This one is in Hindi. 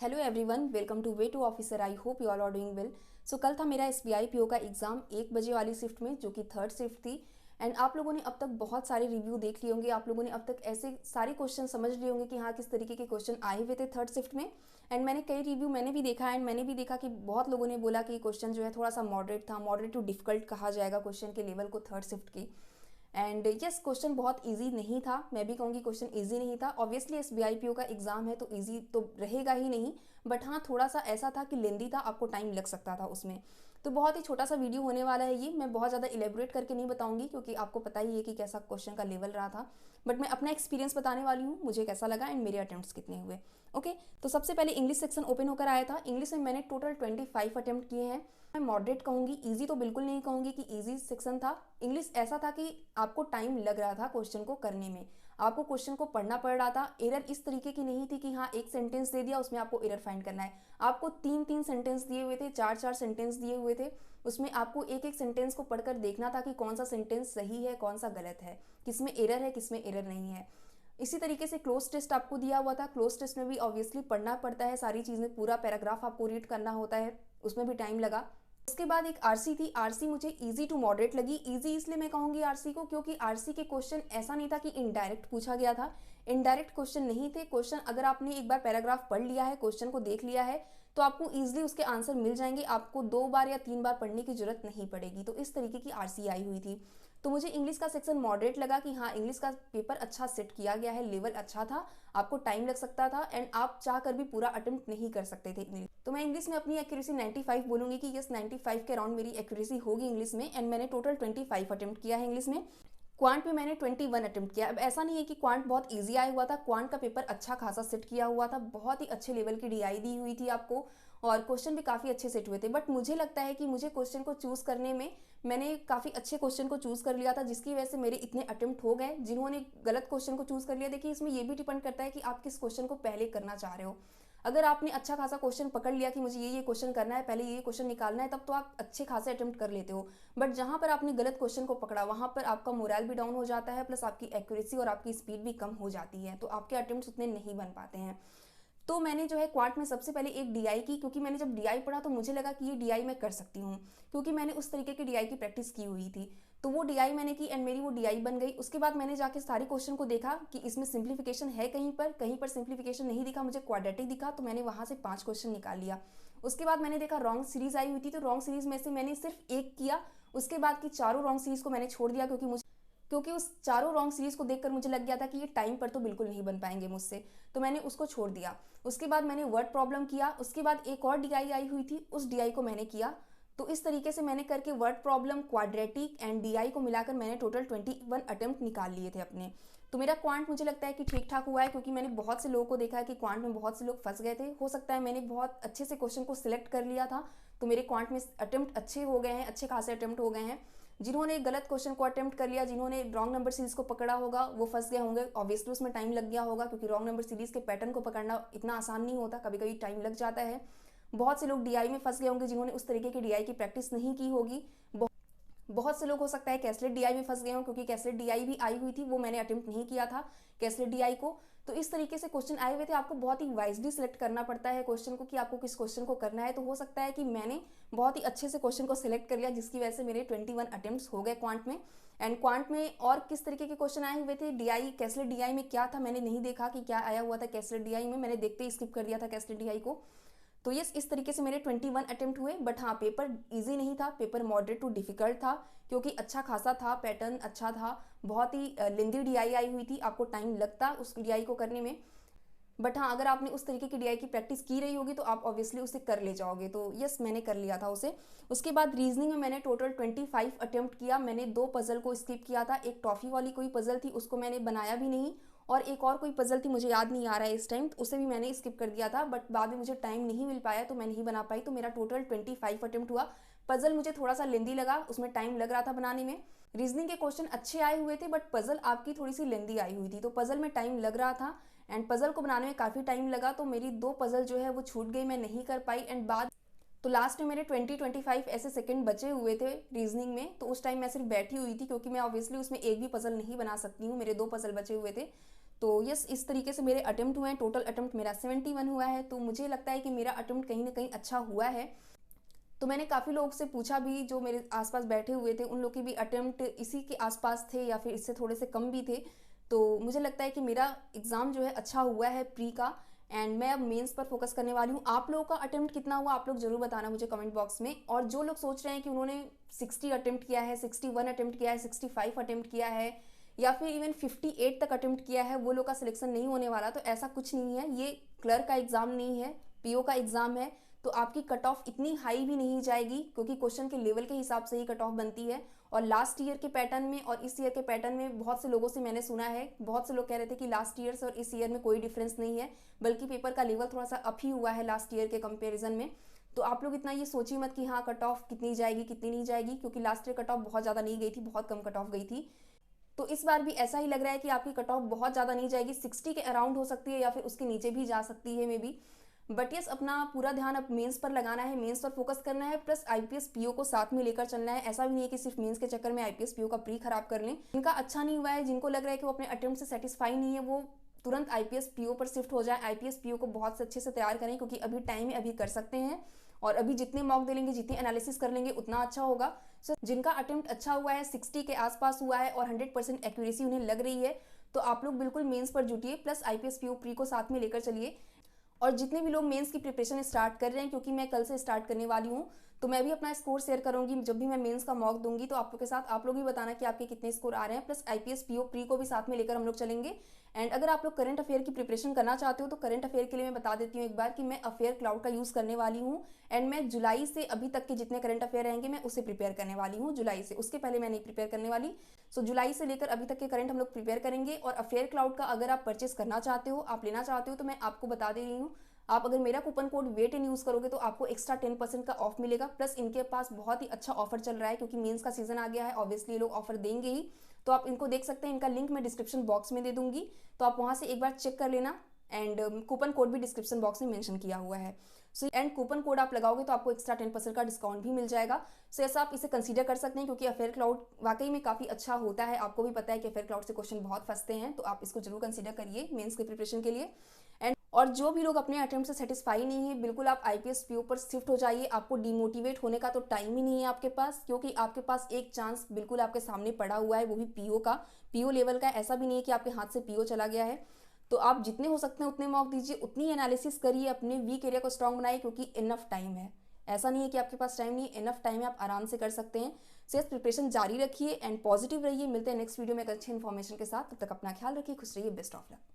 Hello everyone, welcome to way to officer. I hope you all are doing well. So कल था मेरा एसबीआई पीओ का एग्जाम 1 बजे वाली शिफ्ट में, जो कि थर्ड शिफ्ट थी। एंड आप लोगों ने अब तक बहुत सारे रिव्यू देख लिए होंगे, आप लोगों ने अब तक ऐसे सारे क्वेश्चन समझ लिए होंगे कि हाँ किस तरीके के क्वेश्चन आए हुए थे थर्ड शिफ्ट में। एंड मैंने कई रिव्यू मैंने भी देखा एंड मैंने भी देखा कि बहुत लोगों ने बोला कि क्वेश्चन जो है थोड़ा सा मॉडरेट था, मॉडरेट टू डिफिकल्ट कहा जाएगा क्वेश्चन के लेवल को थर्ड शिफ्ट की। एंड यस, क्वेश्चन बहुत इजी नहीं था, मैं भी कहूँगी क्वेश्चन इजी नहीं था। ऑब्वियसली एसबीआई पीओ का एग्जाम है तो इजी तो रहेगा ही नहीं, बट हाँ थोड़ा सा ऐसा था कि लेंदी था, आपको टाइम लग सकता था उसमें। तो बहुत ही छोटा सा वीडियो होने वाला है ये, मैं बहुत ज़्यादा इलेबोरेट करके नहीं बताऊंगी क्योंकि आपको पता ही है कि कैसा क्वेश्चन का लेवल रहा था। बट मैं अपना एक्सपीरियंस बताने वाली हूँ, मुझे कैसा लगा एंड मेरे अटेम्प्ट्स कितने हुए। ओके, तो सबसे पहले इंग्लिश सेक्शन ओपन होकर आया था। इंग्लिश में मैंने टोटल 25 अटेम्प्ट किए हैं। मैं मॉडरेट कहूँगी, ईजी तो बिल्कुल नहीं कहूँगी कि ईजी सेक्शन था। इंग्लिश ऐसा था कि आपको टाइम लग रहा था क्वेश्चन को करने में, आपको क्वेश्चन को पढ़ना पड़ रहा था। एरर इस तरीके की नहीं थी कि हाँ एक सेंटेंस दे दिया उसमें आपको एरर फाइंड करना है। आपको 3-3 सेंटेंस दिए हुए थे, 4-4 सेंटेंस दिए हुए थे, उसमें आपको एक एक सेंटेंस को पढ़कर देखना था कि कौन सा सेंटेंस सही है कौन सा गलत है, किसमें एरर है किसमें एरर नहीं है। इसी तरीके से क्लोज टेस्ट आपको दिया हुआ था। क्लोज टेस्ट में भी ऑब्वियसली पढ़ना पड़ता है सारी चीज़ें, पूरा पैराग्राफ आपको रीड करना होता है, उसमें भी टाइम लगा। उसके बाद एक आरसी थी। आरसी मुझे इजी टू मॉडरेट लगी। इजी इसलिए मैं कहूँगी आरसी को क्योंकि आरसी के क्वेश्चन ऐसा नहीं था कि इनडायरेक्ट पूछा गया था, इनडायरेक्ट क्वेश्चन नहीं थे। क्वेश्चन अगर आपने एक बार पैराग्राफ पढ़ लिया है, क्वेश्चन को देख लिया है, तो आपको ईजिली उसके आंसर मिल जाएंगे, आपको 2 बार या 3 बार पढ़ने की जरूरत नहीं पड़ेगी। तो इस तरीके की आरसी आई हुई थी। तो मुझे इंग्लिश का सेक्शन मॉडरेट लगा कि हाँ इंग्लिश का पेपर अच्छा सेट किया गया है, लेवल अच्छा था, आपको टाइम लग सकता था एंड आप चाह कर भी पूरा अटेम्प्ट नहीं कर सकते थे इंग्लिश। तो मैं इंग्लिश में अपनी एक्यूरेसी 95 बोलूंगी कि यस 95 के अराउंड मेरी एक्यूरेसी होगी इंग्लिश में। एंड मैंने टोटल 25 अटेम्प्ट किया है इंग्लिश में। क्वांट में मैंने 21 अटेम्प्ट किया। अब ऐसा नहीं है कि क्वांट बहुत इजी आया हुआ था, क्वांट का पेपर अच्छा खासा सेट किया हुआ था, बहुत ही अच्छे लेवल की डीआई दी हुई थी आपको और क्वेश्चन भी काफ़ी अच्छे सेट हुए थे। बट मुझे लगता है कि मुझे क्वेश्चन को चूज़ करने में मैंने काफ़ी अच्छे क्वेश्चन को चूज़ कर लिया था, जिसकी वजह से मेरे इतने अटेम्प्ट हो गए। जिन्होंने गलत क्वेश्चन को चूज़ कर लिया, देखिए इसमें ये भी डिपेंड करता है कि आप किस क्वेश्चन को पहले करना चाह रहे हो। अगर आपने अच्छा खासा क्वेश्चन पकड़ लिया कि मुझे ये क्वेश्चन करना है, पहले ये क्वेश्चन निकालना है, तब तो आप अच्छे खासे अटेम्प्ट कर लेते हो। बट जहां पर आपने गलत क्वेश्चन को पकड़ा वहां पर आपका मोरल भी डाउन हो जाता है, प्लस आपकी एक्यूरेसी और आपकी स्पीड भी कम हो जाती है, तो आपके अटेम्प्ट्स उतने नहीं बन पाते हैं। तो मैंने जो है क्वांट में सबसे पहले एक डीआई की, क्योंकि मैंने जब डीआई पढ़ा तो मुझे लगा कि ये डीआई मैं कर सकती हूँ, क्योंकि मैंने उस तरीके की डीआई की प्रैक्टिस की हुई थी। तो वो डीआई मैंने की एंड मेरी वो डीआई बन गई। उसके बाद मैंने जाके सारे क्वेश्चन को देखा कि इसमें सिंप्लीफिकेशन है, कहीं पर सिंप्लीफिकेशन नहीं दिखा, मुझे क्वाड्रेटिक दिखा, तो मैंने वहाँ से 5 क्वेश्चन निकाल लिया। उसके बाद मैंने देखा रॉन्ग सीरीज आई हुई थी, तो रॉन्ग सीरीज में से मैंने सिर्फ एक किया। उसके बाद की चारों रॉन्ग सीरीज को मैंने छोड़ दिया क्योंकि उस चारों रॉन्ग सीरीज को देखकर मुझे लग गया था कि ये टाइम पर तो बिल्कुल नहीं बन पाएंगे मुझसे, तो मैंने उसको छोड़ दिया। उसके बाद मैंने वर्ड प्रॉब्लम किया। उसके बाद एक और डीआई आई हुई थी, उस डीआई को मैंने किया। तो इस तरीके से मैंने करके word problem, quadratic and DI को मिलाकर मैंने टोटल 21 अटेम्प्ट निकाल लिए थे अपने। तो मेरा क्वांट मुझे लगता है कि ठीक ठाक हुआ है, क्योंकि मैंने बहुत से लोगों को देखा है कि क्वांट में बहुत से लोग फंस गए थे। हो सकता है मैंने बहुत अच्छे से क्वेश्चन को सिलेक्ट कर लिया था, तो मेरे क्वांट में अटेम्प्ट अच्छे हो गए हैं, अच्छे खासे अटेम्प्ट हो गए हैं। जिन्होंने गलत क्वेश्चन को अटेम्प्ट कर लिया, जिन्होंने रॉन्ग नंबर सीरीज को पकड़ा होगा, वो फंस गए होंगे। ऑब्वियसली उसमें टाइम लग गया होगा, क्योंकि रॉन्ग नंबर सीरीज के पैटर्न को पकड़ना इतना आसान नहीं होता, कभी कभी टाइम लग जाता है। बहुत से लोग डीआई में फंस गए होंगे जिन्होंने उस तरीके की डीआई की प्रैक्टिस नहीं की होगी। बहुत से लोग हो सकता है कैसलेट डीआई में फंस गए हों, क्योंकि कैसलेट डीआई भी आई हुई थी, वो मैंने अटेम्प्ट नहीं किया था कैसलेट डीआई को। तो इस तरीके से क्वेश्चन आए हुए थे, आपको बहुत ही वाइजली सिलेक्ट करना पड़ता है क्वेश्चन को कि आपको किस क्वेश्चन को करना है। तो हो सकता है कि मैंने बहुत ही अच्छे से क्वेश्चन को सिलेक्ट कर लिया, जिसकी वजह से मेरे 21 अटेम्प्ट्स हो गए क्वांट में। एंड क्वांट में और किस तरीके के क्वेश्चन आए हुए थे, डीआई कैसलेट डीआई में क्या था मैंने नहीं देखा कि क्या आया हुआ था कैसलेट डीआई में, मैंने देखते ही स्किप कर दिया था कैसलेट डीआई को। तो यस, इस तरीके से मेरे 21 अटेम्प्ट हुए। बट हाँ पेपर इजी नहीं था, पेपर मॉडरेट टू डिफिकल्ट था, क्योंकि अच्छा खासा था, पैटर्न अच्छा था, बहुत ही लेंदी डीआई आई हुई थी, आपको टाइम लगता उस डीआई को करने में। बट हाँ अगर आपने उस तरीके की डीआई की प्रैक्टिस की रही होगी तो आप ऑब्वियसली उसे कर ले जाओगे। तो यस, मैंने कर लिया था उसे। उसके बाद रीजनिंग में मैंने टोटल 25 अटेम्प्ट किया। मैंने 2 पजल को स्किप किया था, एक टॉफी वाली कोई पजल थी उसको मैंने बनाया भी नहीं, और एक और कोई पजल थी मुझे याद नहीं आ रहा है इस टाइम, तो उसे भी मैंने स्किप कर दिया था। बट बाद में मुझे टाइम नहीं मिल पाया तो मैं नहीं बना पाई, तो मेरा टोटल 25 अटेम्प्ट हुआ। पजल मुझे थोड़ा सा लेंदी लगा, उसमें टाइम लग रहा था बनाने में। रीजनिंग के क्वेश्चन अच्छे आए हुए थे, बट पजल आपकी थोड़ी सी लेंदी आई हुई थी, तो पजल में टाइम लग रहा था एंड पजल को बनाने में काफ़ी टाइम लगा। तो मेरी 2 पजल जो है वो छूट गई, मैं नहीं कर पाई। एंड बाद तो लास्ट में मेरे 20-25 ऐसे सेकंड बचे हुए थे रीजनिंग में, तो उस टाइम मैं सिर्फ बैठी हुई थी, क्योंकि मैं ऑब्वियसली उसमें एक भी पजल नहीं बना सकती हूँ, मेरे 2 पजल बचे हुए थे। तो यस, इस तरीके से मेरे अटेम्प्ट हुए हैं। टोटल अटेम्प्ट मेरा 71 हुआ है, तो मुझे लगता है कि मेरा अटेम्प्ट कहीं ना कहीं अच्छा हुआ है। तो मैंने काफ़ी लोग से पूछा भी, जो मेरे आसपास बैठे हुए थे, उन लोग के भी अटेम्प्ट इसी के आसपास थे या फिर इससे थोड़े से कम भी थे। तो मुझे लगता है कि मेरा एग्ज़ाम जो है अच्छा हुआ है प्री का, एंड मैं अब मेंस पर फोकस करने वाली हूँ। आप लोगों का अटेम्प्ट कितना हुआ आप लोग ज़रूर बताना मुझे कमेंट बॉक्स में। और जो लोग सोच रहे हैं कि उन्होंने 60 अटेम्प्ट किया है, 61 अटेम्प्ट किया है, 65 अटेम्प्ट किया है या फिर इवन 58 तक अटेम्प्ट किया है, वो लोग का सिलेक्शन नहीं होने वाला, तो ऐसा कुछ नहीं है। ये क्लर्क का एग्ज़ाम नहीं है, पीओ का एग्ज़ाम है। तो आपकी कट ऑफ इतनी हाई भी नहीं जाएगी, क्योंकि क्वेश्चन के लेवल के हिसाब से ही कट ऑफ बनती है। और लास्ट ईयर के पैटर्न में और इस ईयर के पैटर्न में बहुत से लोगों से मैंने सुना है, बहुत से लोग कह रहे थे कि लास्ट ईयर से और इस ईयर में कोई डिफरेंस नहीं है, बल्कि पेपर का लेवल थोड़ा सा अप ही हुआ है लास्ट ईयर के कंपैरिजन में। तो आप लोग इतना ये सोचिए मत कि हाँ कट ऑफ कितनी जाएगी कितनी नहीं जाएगी, क्योंकि लास्ट ईयर कट ऑफ बहुत ज़्यादा नहीं गई थी, बहुत कम कट ऑफ गई थी। तो इस बार भी ऐसा ही लग रहा है कि आपकी कट ऑफ बहुत ज़्यादा नहीं जाएगी, 60 के अराउंड हो सकती है या फिर उसके नीचे भी जा सकती है मे बी। बट यस, अपना पूरा ध्यान अब मेंस पर लगाना है, मेंस पर फोकस करना है, प्लस आईपीएस पीओ को साथ में लेकर चलना है। ऐसा भी नहीं है कि सिर्फ मेंस के चक्कर में आईपीएस पीओ का प्री खराब कर लें। जिनका अच्छा नहीं हुआ है, जिनको लग रहा है कि वो अपने अटेम्प्ट से सेटिस्फाई नहीं है, वो तुरंत आईपीएस पीओ पर शिफ्ट हो जाए। आईपीएस पीओ को बहुत अच्छे से तैयार करें, क्योंकि अभी टाइम है, अभी कर सकते हैं। और अभी जितने मॉक दे लेंगे, जितनी एनालिसिस कर लेंगे, उतना अच्छा होगा। सो जिनका अटेम्प्ट अच्छा हुआ है, 60 के आसपास हुआ है और 100% एक्यूरेसी उन्हें लग रही है, तो आप लोग बिल्कुल मेंस पर जुटिए, प्लस आईपीएस पीओ प्री को साथ में लेकर चलिए। और जितने भी लोग मेंस की प्रिपरेशन स्टार्ट कर रहे हैं, क्योंकि मैं कल से स्टार्ट करने वाली हूँ, तो मैं भी अपना स्कोर शेयर करूंगी जब भी मैं मेंस का मॉक दूंगी। तो आप लोग के साथ आप लोग भी बताना कि आपके कितने स्कोर आ रहे हैं, प्लस आईपीएस पीओ प्री को भी साथ में लेकर हम लोग चलेंगे। एंड अगर आप लोग करंट अफेयर की प्रिपरेशन करना चाहते हो, तो करंट अफेयर के लिए मैं बता देती हूँ एक बार कि मैं अफेयर क्लाउड का यूज़ करने वाली हूँ। एंड मैं जुलाई से अभी तक के जितने करंट अफेयर रहेंगे, मैं उसे प्रिपेयर करने वाली हूँ जुलाई से, उसके पहले मैं नहीं प्रिपेयर करने वाली। सो जुलाई से लेकर अभी तक के करंट हम लोग प्रिपेयर करेंगे। और अफेयर क्लाउड का अगर आप परचेस करना चाहते हो, आप लेना चाहते हो, तो मैं आपको बता दे रही हूँ, आप अगर मेरा कूपन कोड वेट इन यूज़ करोगे तो आपको एक्स्ट्रा 10% का ऑफ मिलेगा। प्लस इनके पास बहुत ही अच्छा ऑफर चल रहा है, क्योंकि मेंस का सीजन आ गया है, ऑब्वियसली ये लोग ऑफर देंगे ही। तो आप इनको देख सकते हैं, इनका लिंक मैं डिस्क्रिप्शन बॉक्स में दे दूंगी, तो आप वहाँ से एक बार चेक कर लेना। एंड कूपन कोड भी डिस्क्रिप्शन बॉक्स में मेंशन किया हुआ है। सो एंड कूपन कोड आप लगाओगे तो आपको एक्स्ट्रा 10% का डिस्काउंट भी मिल जाएगा। सो ऐसा आप इसे कंसीडर कर सकते हैं, क्योंकि अफेयर क्लाउड वाकई में काफ़ी अच्छा होता है। आपको भी पता है कि अफेयर क्लाउड से क्वेश्चन बहुत फंसते हैं, तो आप इसको जरूर कंसीडर करिए मेंस के प्रिपरेशन के लिए। एंड और जो भी लोग अपने अटेम्प्ट से सेटिस्फाई नहीं है, बिल्कुल आप आईपीएस पीओ पर शिफ्ट हो जाइए। आपको डिमोटिवेट होने का तो टाइम ही नहीं है आपके पास, क्योंकि आपके पास एक चांस बिल्कुल आपके सामने पड़ा हुआ है, वो भी पीओ का, पीओ लेवल का। ऐसा भी नहीं है कि आपके हाथ से पीओ चला गया है। तो आप जितने हो सकते हैं उतने मॉक दीजिए, उतनी एनालिसिस करिए, अपने वीक एरिया को स्ट्रांग बनाइए, क्योंकि इनफ टाइम है। ऐसा नहीं है कि आपके पास टाइम नहीं, इनफ टाइम है, आप आराम से कर सकते हैं। सिर्फ प्रिपरेशन जारी रखिए एंड पॉजिटिव रहिए। मिलते हैं नेक्स्ट वीडियो में एक अच्छे इन्फॉर्मेशन के साथ। तब तक अपना ख्याल रखिए, खुश रहिए, बेस्ट ऑफ लक।